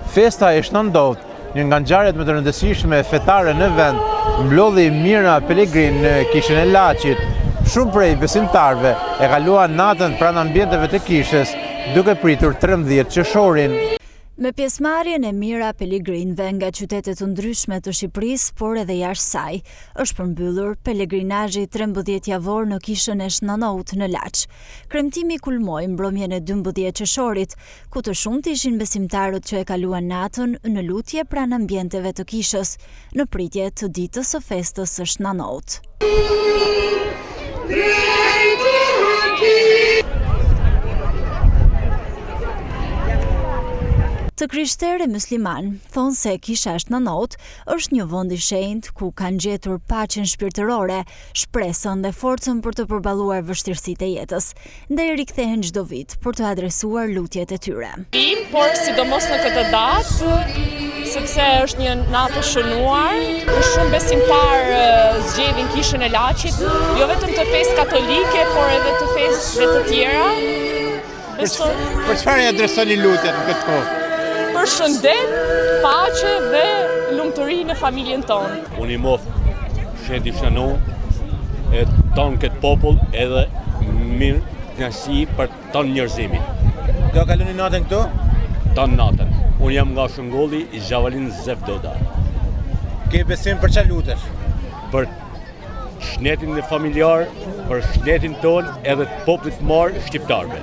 Festa e Shnandovt, një nga ngjarjet më të rëndësishme fetare në vend, mblodhi Mira Pelegrin në kishën e Laçit. Shumë prej besimtarëve e kaluan natën pranë ambienteve të kishës, duke pritur 13 qershorin. Me pjesëmarrjen e Mira Pelegrinëve nga qytete të ndryshme të Shqipërisë, por edhe jashtë saj, është përmbyllur pelegrinazhi 13 javor në kishën e Shnanot në Laç. Kremtimi kulmoi mbrëmjen e 12 qershorit, ku të shumtë ishin besimtarët që e kaluan natën në lutje pranë ambienteve të kishës, në pritje të ditës së festës së Shnanot. Të krishterë e musliman thonë se kisha Shnanot është një vend i shenjtë ku kanë gjetur paqen shpirtërore, shpresën dhe forcën për të përballuar vështirësitë e jetës, ndaj rikthehen çdo vit për të adresuar lutjet e tyre. Por sidomos në këtë datë, sepse është një natë e shënuar, shumë besimtarë zgjedhin kishën e Laçit, jo vetëm të festë katolike, por edhe të festëve të tjera. Për çfarë i adresoni lutjet në këtë kohë? Për shëndet, paqe dhe lumturi në familjen tonë. Unë i mof shenjti Shnanot e tonë këtë popull edhe mirë kënaqësi për tonë njerëzimin. Do kaloni natën këtu? Tonë natën. Unë jam nga Shëngolli, i Zhavalin Zevdoda. Ke besim për çfarë lutesh? Për shëndetin e familjar, për shëndetin tonë edhe të popullit të marë shqiptarëve.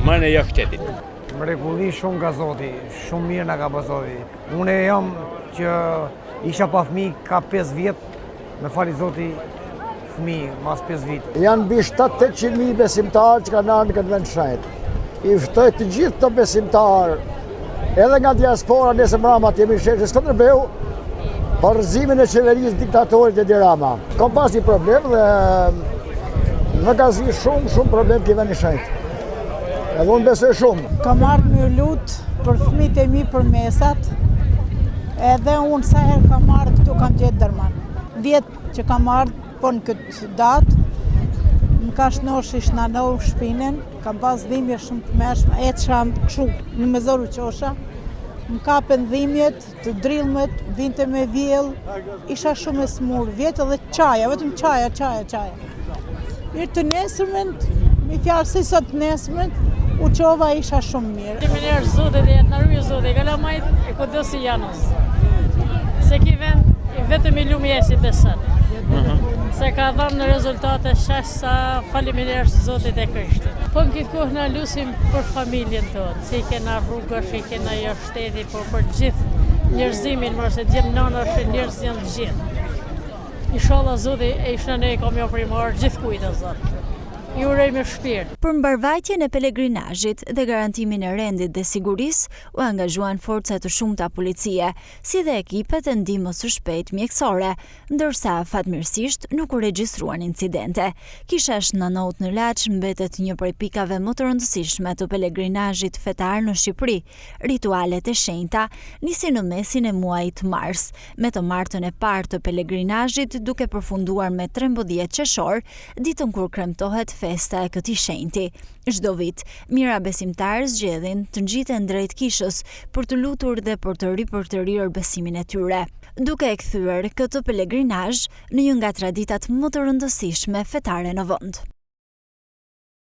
Marrën e jashtë shtetit. Mrekulli shumë nga Zoti, shumë mirë nga ka bërë Zoti. Unë jam që isha pa fëmijë ka 5 vjet, me fali Zoti fëmijë mas 5 vjet. Janë mbi 700.000 besimtarë që kanë ardhur në këtë vend shenjtë. I ftoj të gjithë të besimtarë, edhe nga diaspora nesër mbrëmë atje në sheshë Skënderbeu, për rrëzimin e qeverisë diktatorit Edi Rama. Kam pas një problem dhe më ka zi shumë problem të vendi shenjtë. Edhe unë besoj shumë. Kam ardhur me lutë për fëmijët e mi për mesat, edhe unë sa herë kam ardhur këtu kam gjetë dërman. Vjetë që kam ardhur, po në këtë datë, më ka shnoshi Shnanot shpinën, kam pas dhimbje shumë të mëshme, eqa kështu në mezoru qosha, më kapen dhimbjet, të drillmet, vinte me vjell, isha shumë e smur, vjetë edhe qaja, vetëm qaja. Mirë të nesërmen, mi fjalë si sot nesërmen, u qova isha shumë mirë. Kemi njerë zote dhe jetë në rrujë zote, galamajt e kodosi janës. Se ki vend vetëm i lumë jesi besën. Se ka dhamë në rezultate shash sa faleminderit Zotit e Krishtit. Po në këtë kohë na lusim për familjen tonë, si i kena rrugësh, i kena jo shteti, por për gjithë njerëzimin, mërse gjithë nënësh e njerëz janë të gjithë. Inshallah Zoti e Shnanot kam jo primar gjithë kujtë Zot. Ju urej me shpirt. Për mbarvajtjen e pelegrinazhit dhe garantimin e rendit dhe sigurisë, u angazhuan forca të shumta policie, si dhe ekipet e ndihmës së shpejtë mjekësore, ndërsa fatmirësisht nuk u regjistruan incidente. Kisha Shnanot në Laç mbetet një prej pikave më të rëndësishme të pelegrinazhit fetar në Shqipëri. Ritualet e shenjta nisin në mesin e muajit mars, me të martën e parë të pelegrinazhit duke përfunduar me 13 qershor, ditën kur kremtohet festa e këtij shenjti. Çdo vit, mira besimtarë zgjedhin të ngjiten drejt kishës për të lutur dhe për të ripërtërirë besimin e tyre, duke e kthyer këtë pelegrinazh në një nga traditat më të rëndësishme fetare në vend.